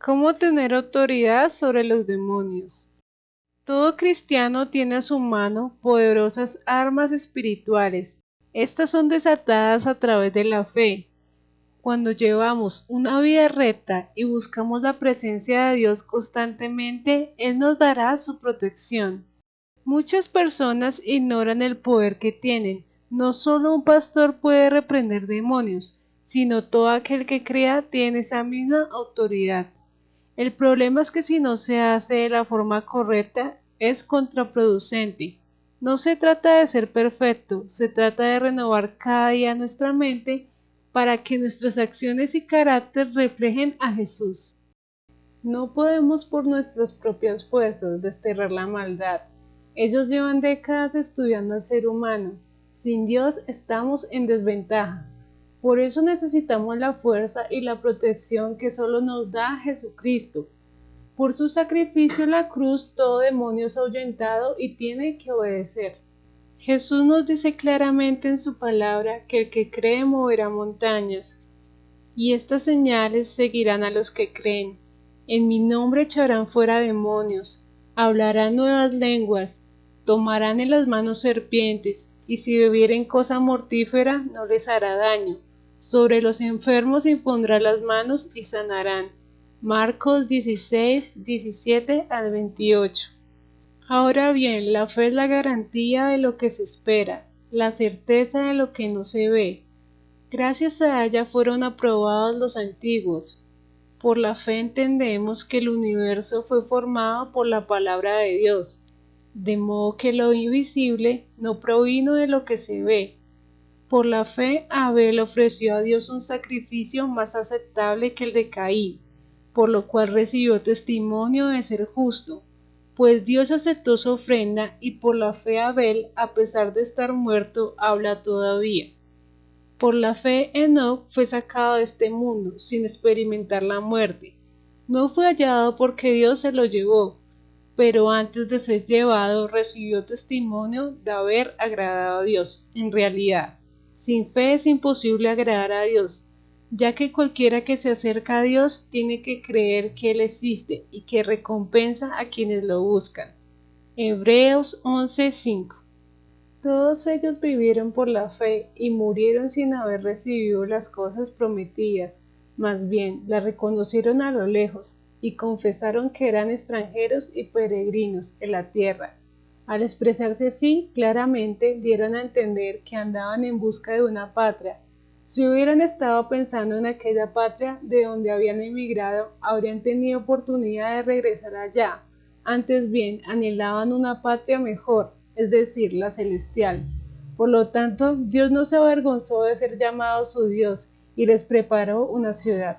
¿Cómo tener autoridad sobre los demonios? Todo cristiano tiene a su mano poderosas armas espirituales. Estas son desatadas a través de la fe. Cuando llevamos una vida recta y buscamos la presencia de Dios constantemente, Él nos dará su protección. Muchas personas ignoran el poder que tienen. No solo un pastor puede reprender demonios, sino todo aquel que crea tiene esa misma autoridad. El problema es que si no se hace de la forma correcta, es contraproducente. No se trata de ser perfecto, se trata de renovar cada día nuestra mente para que nuestras acciones y carácter reflejen a Jesús. No podemos por nuestras propias fuerzas desterrar la maldad. Ellos llevan décadas estudiando al ser humano. Sin Dios estamos en desventaja. Por eso necesitamos la fuerza y la protección que solo nos da Jesucristo. Por su sacrificio en la cruz todo demonio es ahuyentado y tiene que obedecer. Jesús nos dice claramente en su palabra que el que cree moverá montañas, y estas señales seguirán a los que creen. En mi nombre echarán fuera demonios, hablarán nuevas lenguas, tomarán en las manos serpientes, y si bebieren cosa mortífera no les hará daño. Sobre los enfermos impondrán las manos y sanarán. Marcos 16, 17 al 28. Ahora bien, la fe es la garantía de lo que se espera, la certeza de lo que no se ve. Gracias a ella fueron aprobados los antiguos. Por la fe entendemos que el universo fue formado por la palabra de Dios, de modo que lo invisible no provino de lo que se ve. Por la fe Abel ofreció a Dios un sacrificio más aceptable que el de Caín, por lo cual recibió testimonio de ser justo, pues Dios aceptó su ofrenda y por la fe Abel, a pesar de estar muerto, habla todavía. Por la fe Enoc fue sacado de este mundo sin experimentar la muerte. No fue hallado porque Dios se lo llevó, pero antes de ser llevado recibió testimonio de haber agradado a Dios. En realidad, sin fe es imposible agradar a Dios, ya que cualquiera que se acerca a Dios tiene que creer que Él existe y que recompensa a quienes lo buscan. Hebreos 11:5. Todos ellos vivieron por la fe y murieron sin haber recibido las cosas prometidas, más bien las reconocieron a lo lejos y confesaron que eran extranjeros y peregrinos en la tierra. Al expresarse así, claramente dieron a entender que andaban en busca de una patria. Si hubieran estado pensando en aquella patria de donde habían emigrado, habrían tenido oportunidad de regresar allá. Antes bien, anhelaban una patria mejor, es decir, la celestial. Por lo tanto, Dios no se avergonzó de ser llamado su Dios y les preparó una ciudad.